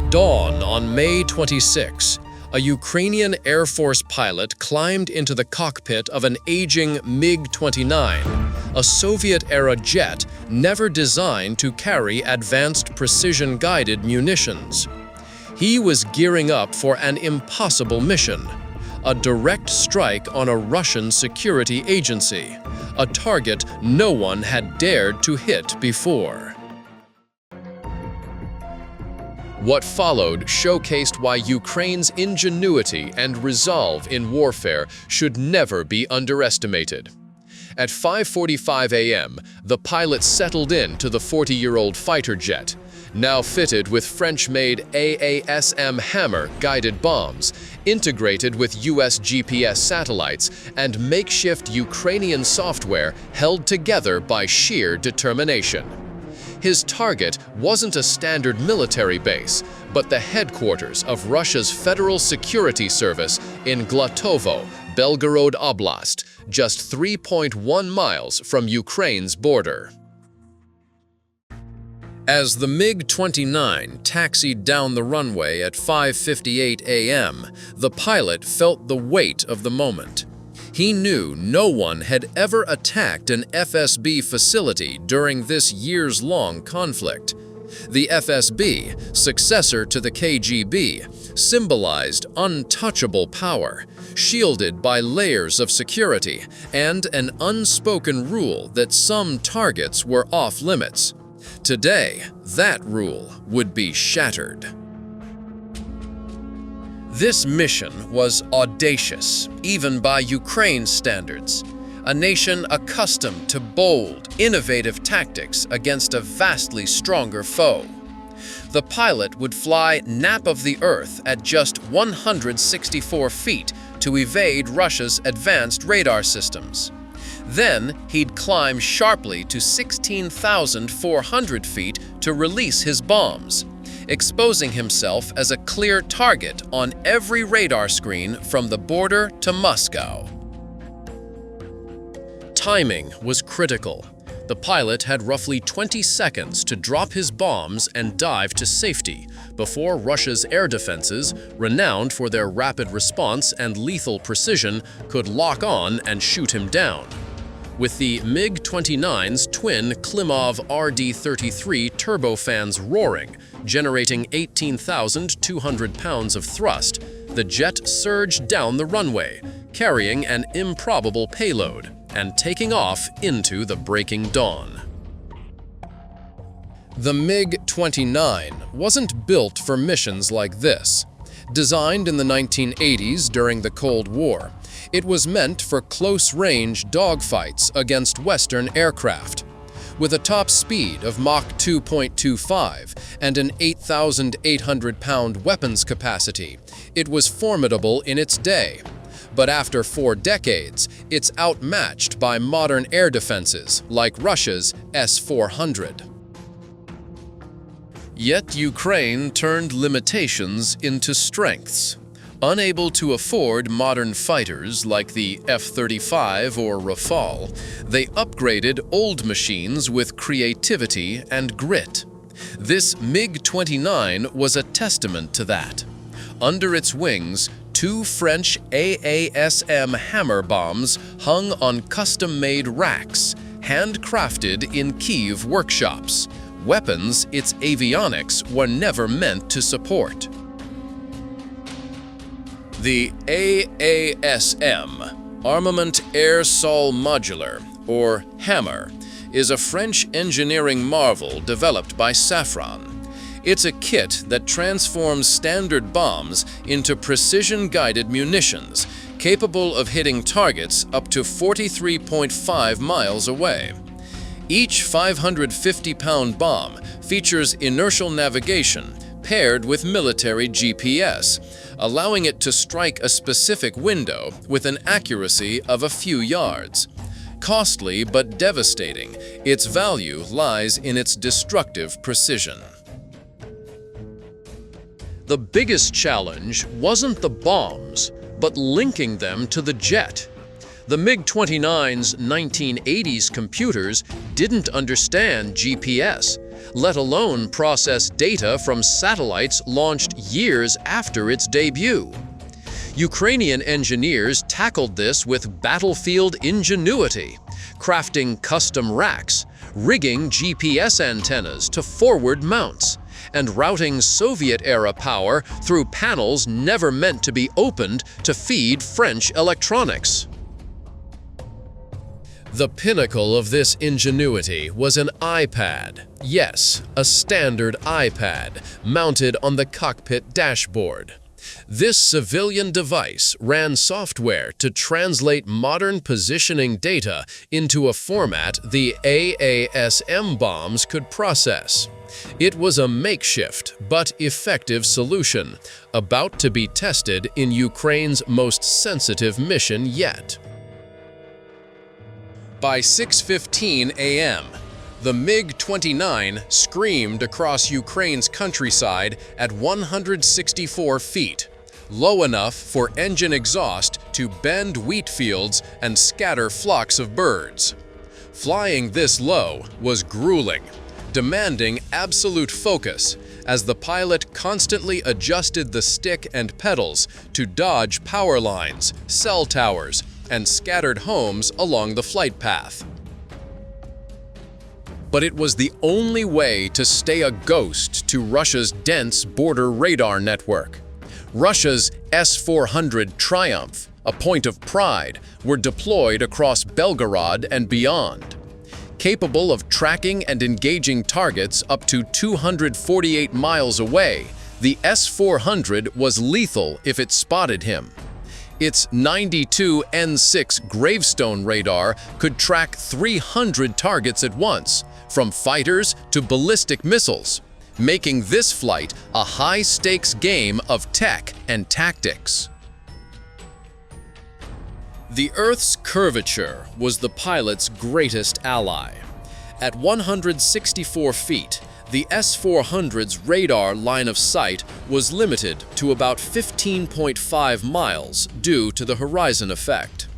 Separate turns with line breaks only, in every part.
Dawn on May 26, a Ukrainian Air Force pilot climbed into the cockpit of an aging MiG-29, a Soviet-era jet never designed to carry advanced precision-guided munitions. He was gearing up for an impossible mission, a direct strike on a Russian security agency, a target no one had dared to hit before. What followed showcased why Ukraine's ingenuity and resolve in warfare should never be underestimated. At 5:45 a.m., the pilot settled into the 40-year-old fighter jet, now fitted with French-made AASM Hammer guided bombs, integrated with US GPS satellites, and makeshift Ukrainian software held together by sheer determination. His target wasn't a standard military base, but the headquarters of Russia's Federal Security Service in Glatovo, Belgorod Oblast, just 3.1 miles from Ukraine's border. As the MiG-29 taxied down the runway at 5:58 a.m., the pilot felt the weight of the moment. He knew no one had ever attacked an FSB facility during this years-long conflict. The FSB, successor to the KGB, symbolized untouchable power, shielded by layers of security and an unspoken rule that some targets were off-limits. Today, that rule would be shattered. This mission was audacious, even by Ukraine's standards, a nation accustomed to bold, innovative tactics against a vastly stronger foe. The pilot would fly nap of the earth at just 164 feet to evade Russia's advanced radar systems. Then he'd climb sharply to 16,400 feet to release his bombs, exposing himself as a clear target on every radar screen from the border to Moscow. Timing was critical. The pilot had roughly 20 seconds to drop his bombs and dive to safety before Russia's air defenses, renowned for their rapid response and lethal precision, could lock on and shoot him down. With the MiG-29's twin Klimov RD-33 turbofans roaring, generating 18,200 pounds of thrust, the jet surged down the runway, carrying an improbable payload and taking off into the breaking dawn. The MiG-29 wasn't built for missions like this. Designed in the 1980s during the Cold War, it was meant for close-range dogfights against Western aircraft. With a top speed of Mach 2.25 and an 8,800-pound weapons capacity, it was formidable in its day. But after 4 decades, it's outmatched by modern air defenses like Russia's S-400. Yet Ukraine turned limitations into strengths. Unable to afford modern fighters like the F-35 or Rafale, they upgraded old machines with creativity and grit. This MiG-29 was a testament to that. Under its wings, 2 French AASM Hammer bombs hung on custom-made racks, handcrafted in Kyiv workshops, weapons its avionics were never meant to support. The AASM, Armament Air Sol Modular, or Hammer, is a French engineering marvel developed by Safran. It's a kit that transforms standard bombs into precision-guided munitions, capable of hitting targets up to 43.5 miles away. Each 550-pound bomb features inertial navigation paired with military GPS, allowing it to strike a specific window with an accuracy of a few yards. Costly but devastating, its value lies in its destructive precision. The biggest challenge wasn't the bombs, but linking them to the jet. The MiG-29's 1980s computers didn't understand GPS, let alone process data from satellites launched years after its debut. Ukrainian engineers tackled this with battlefield ingenuity, crafting custom racks, rigging GPS antennas to forward mounts, and routing Soviet-era power through panels never meant to be opened to feed French electronics. The pinnacle of this ingenuity was an iPad. Yes, a standard iPad, mounted on the cockpit dashboard. This civilian device ran software to translate modern positioning data into a format the AASM bombs could process. It was a makeshift but effective solution, about to be tested in Ukraine's most sensitive mission yet. By 6:15 a.m., the MiG-29 screamed across Ukraine's countryside at 164 feet, low enough for engine exhaust to bend wheat fields and scatter flocks of birds. Flying this low was grueling, demanding absolute focus as the pilot constantly adjusted the stick and pedals to dodge power lines, cell towers, and scattered homes along the flight path. But it was the only way to stay a ghost to Russia's dense border radar network. Russia's S-400 Triumph, a point of pride, were deployed across Belgorod and beyond. Capable of tracking and engaging targets up to 248 miles away, the S-400 was lethal if it spotted him. Its 92 N6 gravestone radar could track 300 targets at once, from fighters to ballistic missiles, making this flight a high-stakes game of tech and tactics. The Earth's curvature was the pilot's greatest ally. At 164 feet, the S-400's radar line of sight was limited to about 15.5 miles due to the horizon effect.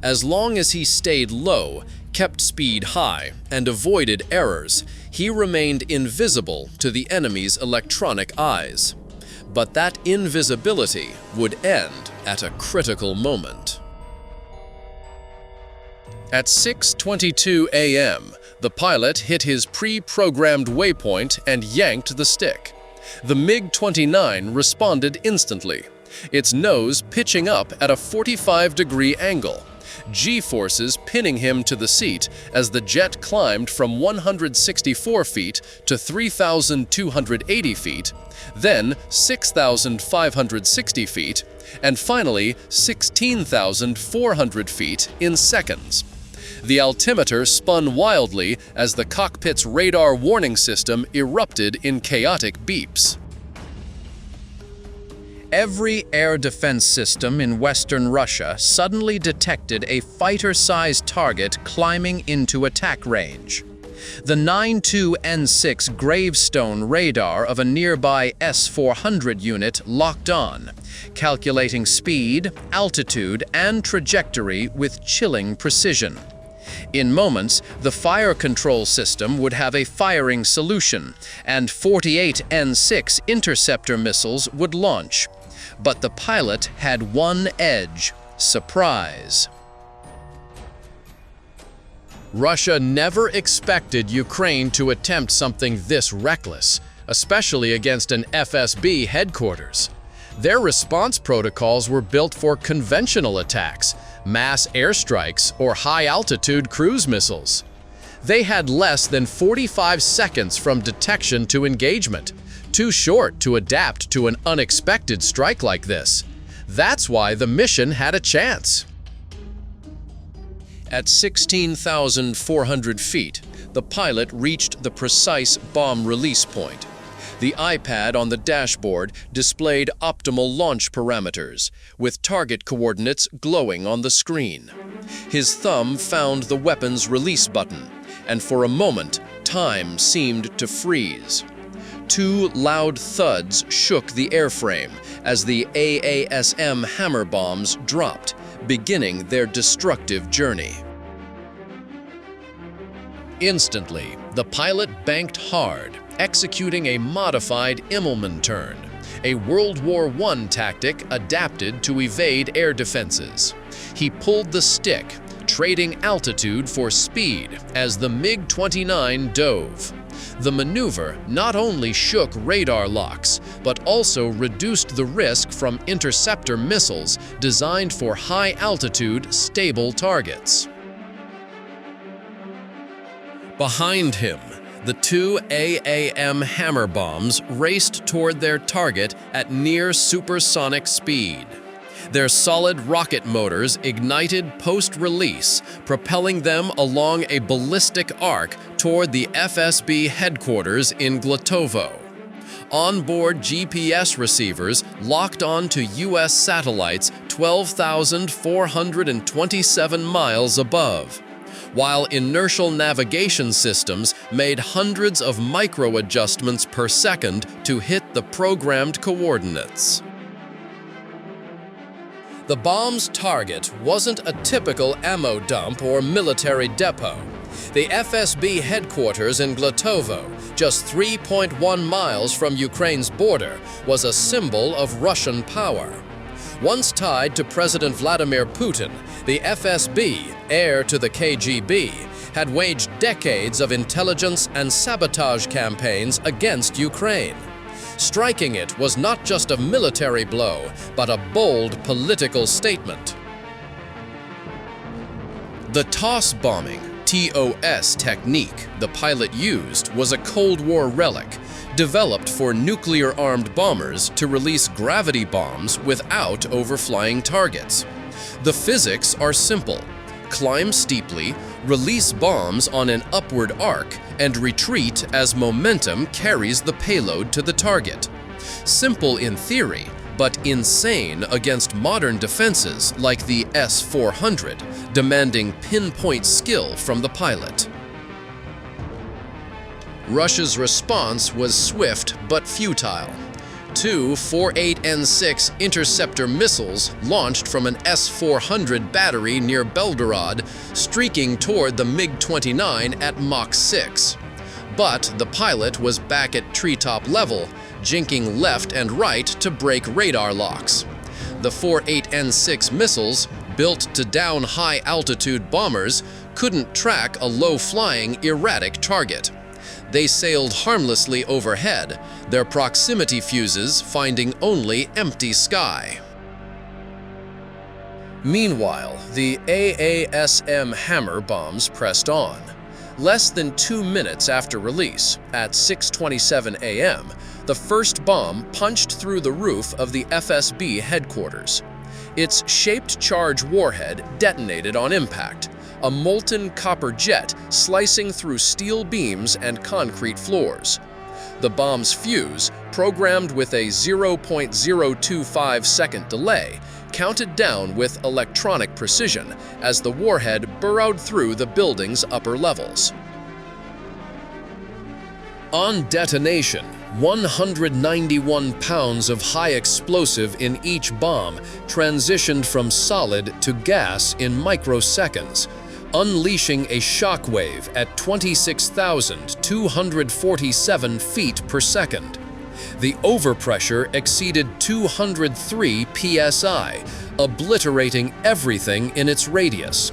As long as he stayed low, kept speed high, and avoided errors, he remained invisible to the enemy's electronic eyes. But that invisibility would end at a critical moment. At 6:22 a.m., the pilot hit his pre-programmed waypoint and yanked the stick. The MiG-29 responded instantly, its nose pitching up at a 45-degree angle, G-forces pinning him to the seat as the jet climbed from 164 feet to 3,280 feet, then 6,560 feet, and finally 16,400 feet in seconds. The altimeter spun wildly as the cockpit's radar warning system erupted in chaotic beeps. Every air defense system in Western Russia suddenly detected a fighter-sized target climbing into attack range. The 92 N6 gravestone radar of a nearby S-400 unit locked on, calculating speed, altitude, and trajectory with chilling precision. In moments, the fire control system would have a firing solution, and 48 N6 interceptor missiles would launch. But the pilot had one edge: surprise. Russia never expected Ukraine to attempt something this reckless, especially against an FSB headquarters. Their response protocols were built for conventional attacks, mass airstrikes, or high-altitude cruise missiles. They had less than 45 seconds from detection to engagement, too short to adapt to an unexpected strike like this. That's why the mission had a chance. At 16,400 feet, the pilot reached the precise bomb release point. The iPad on the dashboard displayed optimal launch parameters, with target coordinates glowing on the screen. His thumb found the weapon's release button, and for a moment, time seemed to freeze. Two loud thuds shook the airframe as the AASM Hammer bombs dropped, beginning their destructive journey. Instantly, the pilot banked hard, executing a modified Immelman turn, a World War I tactic adapted to evade air defenses. He pulled the stick, trading altitude for speed as the MiG-29 dove. The maneuver not only shook radar locks, but also reduced the risk from interceptor missiles designed for high-altitude, stable targets. Behind him, the two AASM Hammer bombs raced toward their target at near supersonic speed. Their solid rocket motors ignited post-release, propelling them along a ballistic arc toward the FSB headquarters in Glatovo. Onboard GPS receivers locked on to U.S. satellites 12,427 miles above, while inertial navigation systems made hundreds of micro-adjustments per second to hit the programmed coordinates. The bomb's target wasn't a typical ammo dump or military depot. The FSB headquarters in Glatovo, just 3.1 miles from Ukraine's border, was a symbol of Russian power. Once tied to President Vladimir Putin, the FSB, heir to the KGB, had waged decades of intelligence and sabotage campaigns against Ukraine. Striking it was not just a military blow, but a bold political statement. The toss bombing, TOS technique the pilot used was a Cold War relic, developed for nuclear-armed bombers to release gravity bombs without overflying targets. The physics are simple. Climb steeply, release bombs on an upward arc, and retreat as momentum carries the payload to the target. Simple in theory, but insane against modern defenses like the S-400, demanding pinpoint skill from the pilot. Russia's response was swift but futile. Two 48N6 interceptor missiles launched from an S-400 battery near Belgorod, streaking toward the MiG-29 at Mach 6. But the pilot was back at treetop level, jinking left and right to break radar locks. The 48N6 missiles, built to down high-altitude bombers, couldn't track a low-flying, erratic target. They sailed harmlessly overhead, their proximity fuses finding only empty sky. Meanwhile, the AASM Hammer bombs pressed on. Less than 2 minutes after release, at 6:27 a.m., the first bomb punched through the roof of the FSB headquarters. Its shaped charge warhead detonated on impact, a molten copper jet slicing through steel beams and concrete floors. The bomb's fuse, programmed with a 0.025-second delay, counted down with electronic precision as the warhead burrowed through the building's upper levels. On detonation, 191 pounds of high explosive in each bomb transitioned from solid to gas in microseconds, unleashing a shockwave at 26,247 feet per second. The overpressure exceeded 203 psi, obliterating everything in its radius.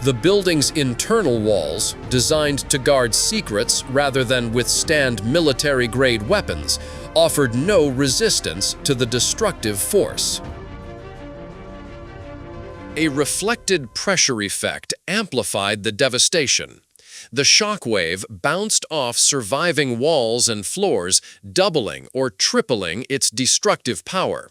The building's internal walls, designed to guard secrets rather than withstand military-grade weapons, offered no resistance to the destructive force. A reflected pressure effect amplified the devastation. The shockwave bounced off surviving walls and floors, doubling or tripling its destructive power.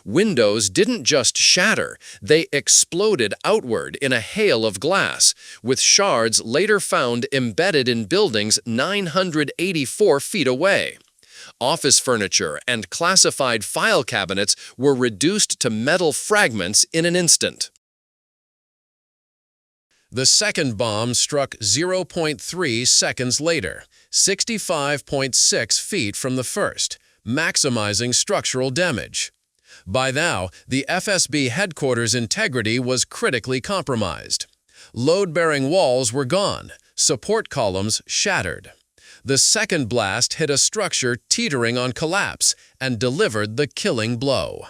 Windows didn't just shatter, they exploded outward in a hail of glass, with shards later found embedded in buildings 984 feet away. Office furniture and classified file cabinets were reduced to metal fragments in an instant. The second bomb struck 0.3 seconds later, 65.6 feet from the first, maximizing structural damage. By now, the FSB headquarters' integrity was critically compromised. Load-bearing walls were gone, Support columns shattered. The second blast hit a structure teetering on collapse and delivered the killing blow.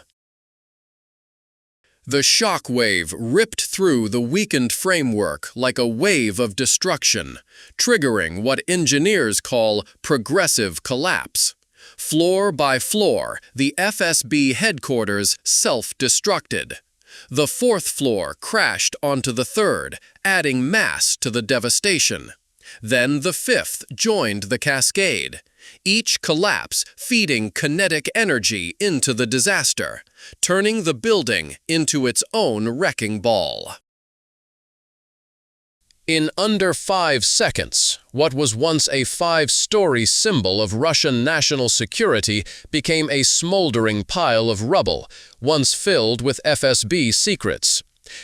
The shock wave ripped through the weakened framework like a wave of destruction, triggering what engineers call progressive collapse. Floor by floor, the FSB headquarters self-destructed. The fourth floor crashed onto the third, adding mass to the devastation. Then the fifth joined the cascade, each collapse feeding kinetic energy into the disaster, turning the building into its own wrecking ball. In under 5 seconds, what was once a 5-story symbol of Russian national security became a smoldering pile of rubble, once filled with FSB secrets.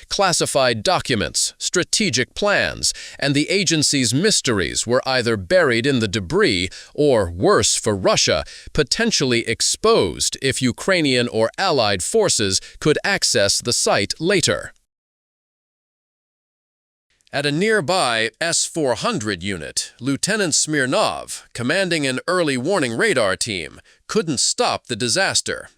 Classified documents, strategic plans, and the agency's mysteries were either buried in the debris or, worse for Russia, potentially exposed if Ukrainian or Allied forces could access the site later. At a nearby S-400 unit, Lieutenant Smirnov, commanding an early warning radar team, couldn't stop the disaster.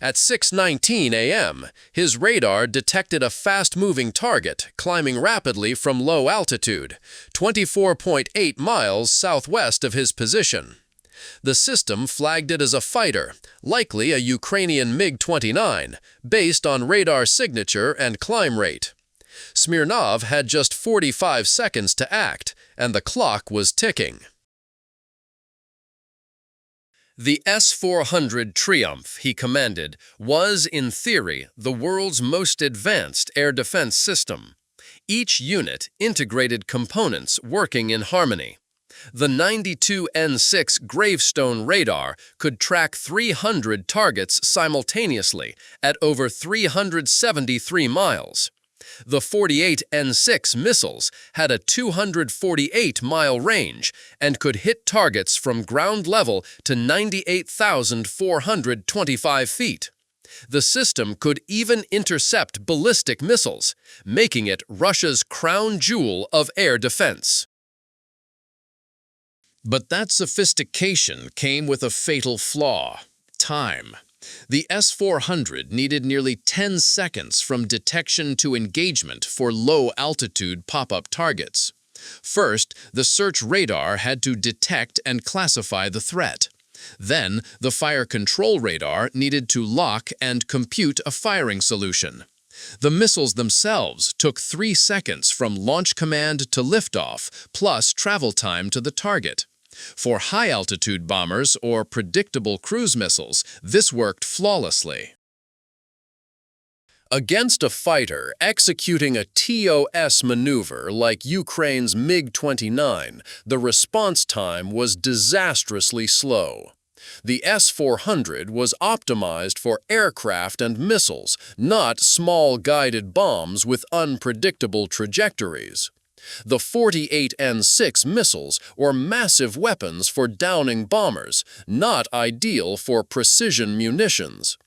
At 6:19 a.m., his radar detected a fast-moving target climbing rapidly from low altitude, 24.8 miles southwest of his position. The system flagged it as a fighter, likely a Ukrainian MiG-29, based on radar signature and climb rate. Smirnov had just 45 seconds to act, and the clock was ticking. The S-400 Triumph he commanded was, in theory, the world's most advanced air defense system. Each unit integrated components working in harmony. The 92N6 Gravestone radar could track 300 targets simultaneously at over 373 miles. The 48N6 missiles had a 248-mile range and could hit targets from ground level to 98,425 feet. The system could even intercept ballistic missiles, making it Russia's crown jewel of air defense. But that sophistication came with a fatal flaw: time. The S-400 needed nearly 10 seconds from detection to engagement for low-altitude pop-up targets. First, the search radar had to detect and classify the threat. Then, the fire control radar needed to lock and compute a firing solution. The missiles themselves took 3 seconds from launch command to liftoff, plus travel time to the target. For high-altitude bombers or predictable cruise missiles, this worked flawlessly. Against a fighter executing a TOS maneuver like Ukraine's MiG-29, the response time was disastrously slow. The S-400 was optimized for aircraft and missiles, not small guided bombs with unpredictable trajectories. The 48N6 missiles were massive weapons for downing bombers, not ideal for precision munitions.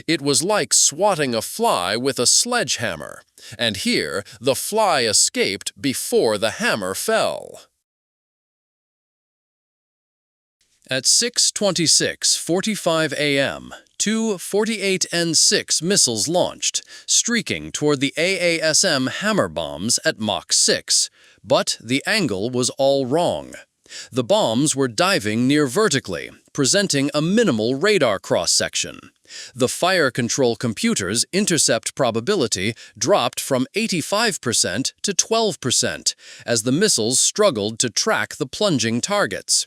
It was like swatting a fly with a sledgehammer, and here the fly escaped before the hammer fell. At 6:26:45 a.m., 2 48N6 missiles launched, streaking toward the AASM Hammer bombs at Mach 6, but the angle was all wrong. The bombs were diving near vertically, presenting a minimal radar cross-section. The fire control computer's intercept probability dropped from 85% to 12% as the missiles struggled to track the plunging targets.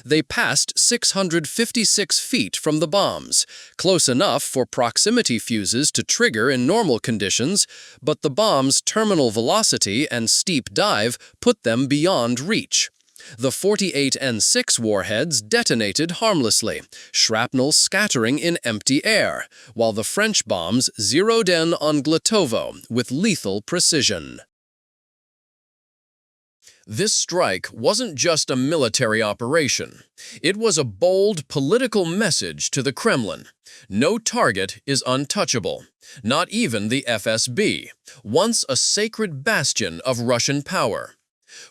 They passed 656 feet from the bombs, close enough for proximity fuses to trigger in normal conditions, but the bomb's terminal velocity and steep dive put them beyond reach. The 48N6 warheads detonated harmlessly, shrapnel scattering in empty air, while the French bombs zeroed in on Glatovo with lethal precision. This strike wasn't just a military operation. It was a bold political message to the Kremlin. No target is untouchable, not even the FSB, once a sacred bastion of Russian power.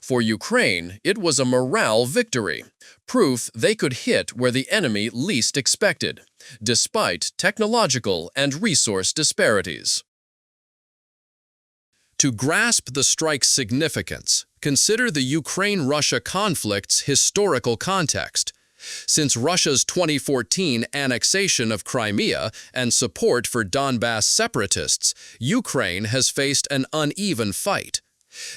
For Ukraine, it was a morale victory, proof they could hit where the enemy least expected, despite technological and resource disparities. To grasp the strike's significance, consider the Ukraine-Russia conflict's historical context. Since Russia's 2014 annexation of Crimea and support for Donbass separatists, Ukraine has faced an uneven fight.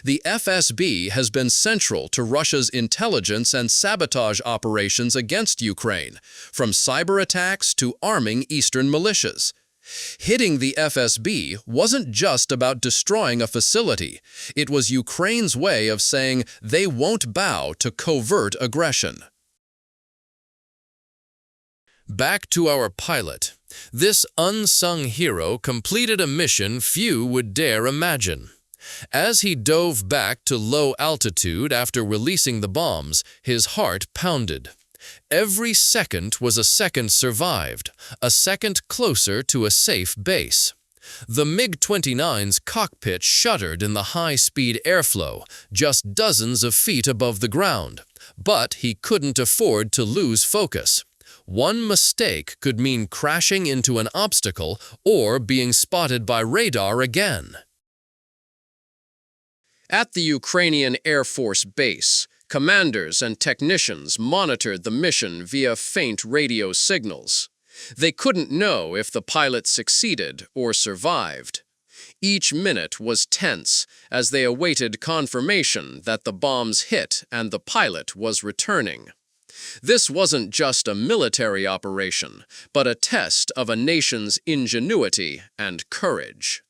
The FSB has been central to Russia's intelligence and sabotage operations against Ukraine, from cyber attacks to arming eastern militias. Hitting the FSB wasn't just about destroying a facility. It was Ukraine's way of saying they won't bow to covert aggression. Back to our pilot. This unsung hero completed a mission few would dare imagine. As he dove back to low altitude after releasing the bombs, his heart pounded. Every second was a second survived, a second closer to a safe base. The MiG-29's cockpit shuddered in the high-speed airflow, just dozens of feet above the ground. But he couldn't afford to lose focus. One mistake could mean crashing into an obstacle or being spotted by radar again. At the Ukrainian Air Force base, commanders and technicians monitored the mission via faint radio signals. They couldn't know if the pilot succeeded or survived. Each minute was tense as they awaited confirmation that the bombs hit and the pilot was returning. This wasn't just a military operation, but a test of a nation's ingenuity and courage.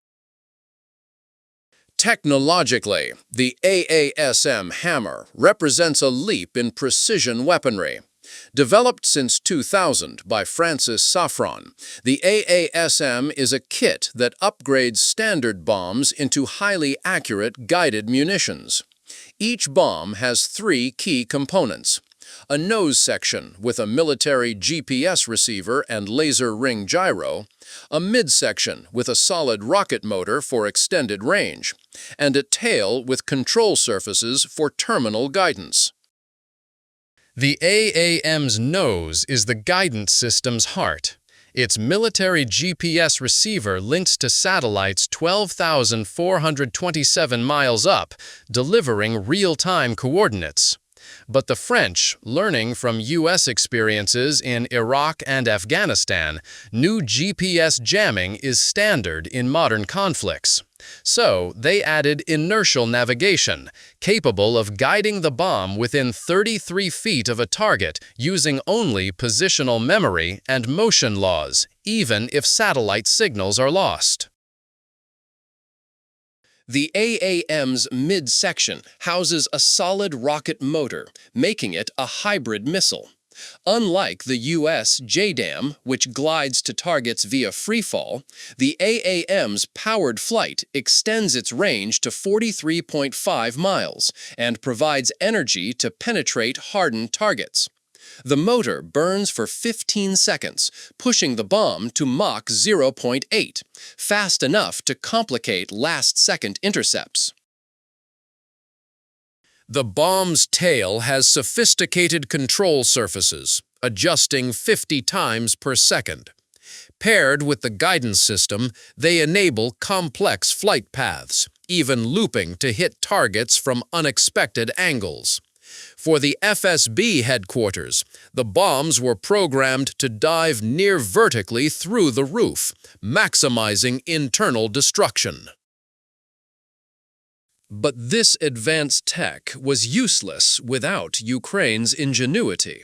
Technologically, the AASM Hammer represents a leap in precision weaponry. Developed since 2000 by Francis Safran, the AASM is a kit that upgrades standard bombs into highly accurate guided munitions. Each bomb has three key components: a nose section with a military GPS receiver and laser ring gyro, a midsection with a solid rocket motor for extended range, and a tail with control surfaces for terminal guidance. The AAM's nose is the guidance system's heart. Its military GPS receiver links to satellites 12,427 miles up, delivering real-time coordinates. But the French, learning from U.S. experiences in Iraq and Afghanistan, knew GPS jamming is standard in modern conflicts. So they added inertial navigation, capable of guiding the bomb within 33 feet of a target using only positional memory and motion laws, even if satellite signals are lost. The AAM's midsection houses a solid rocket motor, making it a hybrid missile. Unlike the U.S. JDAM, which glides to targets via freefall, the AAM's powered flight extends its range to 43.5 miles and provides energy to penetrate hardened targets. The motor burns for 15 seconds, pushing the bomb to Mach 0.8, fast enough to complicate last-second intercepts. The bomb's tail has sophisticated control surfaces, adjusting 50 times per second. Paired with the guidance system, they enable complex flight paths, even looping to hit targets from unexpected angles. For the FSB headquarters, the bombs were programmed to dive near vertically through the roof, maximizing internal destruction. But this advanced tech was useless without Ukraine's ingenuity.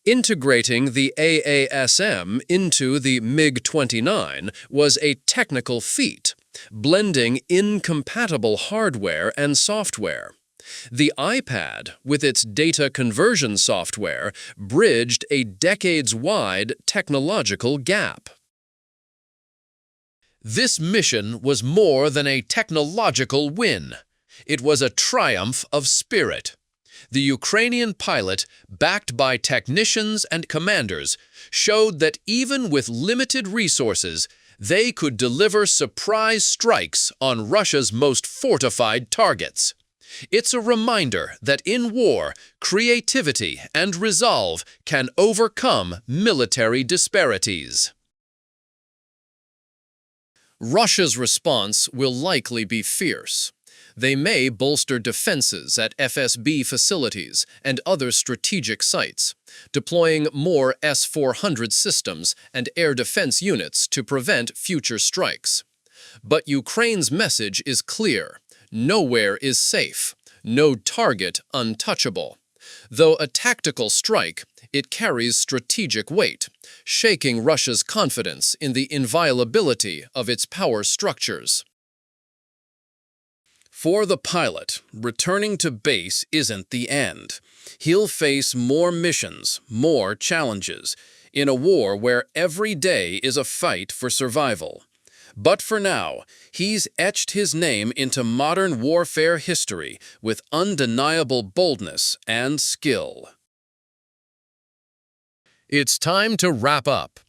Integrating the AASM into the MiG-29 was a technical feat, blending incompatible hardware and software. The iPad, with its data conversion software, bridged a decades-wide technological gap. This mission was more than a technological win. It was a triumph of spirit. The Ukrainian pilot, backed by technicians and commanders, showed that even with limited resources, they could deliver surprise strikes on Russia's most fortified targets. It's a reminder that in war, creativity and resolve can overcome military disparities. Russia's response will likely be fierce. They may bolster defenses at FSB facilities and other strategic sites, deploying more S-400 systems and air defense units to prevent future strikes. But Ukraine's message is clear: nowhere is safe, no target untouchable. Though a tactical strike, it carries strategic weight, shaking Russia's confidence in the inviolability of its power structures. For the pilot, returning to base isn't the end. He'll face more missions, more challenges, in a war where every day is a fight for survival. But for now, he's etched his name into modern warfare history with undeniable boldness and skill. It's time to wrap up.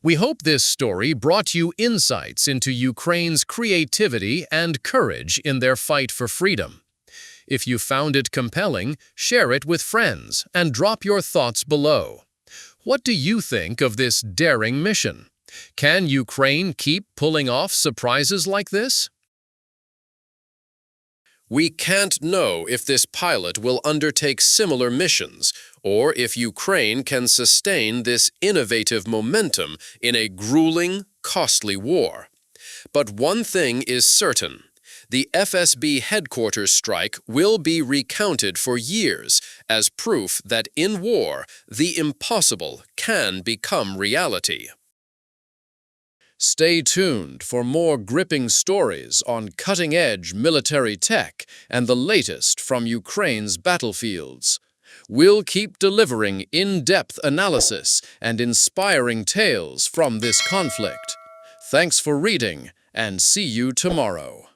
We hope this story brought you insights into Ukraine's creativity and courage in their fight for freedom. If you found it compelling, share it with friends and drop your thoughts below. What do you think of this daring mission? Can Ukraine keep pulling off surprises like this? We can't know if this pilot will undertake similar missions, or if Ukraine can sustain this innovative momentum in a grueling, costly war. But one thing is certain: the FSB headquarters strike will be recounted for years as proof that in war, the impossible can become reality. Stay tuned for more gripping stories on cutting-edge military tech and the latest from Ukraine's battlefields. We'll keep delivering in-depth analysis and inspiring tales from this conflict. Thanks for reading, and see you tomorrow.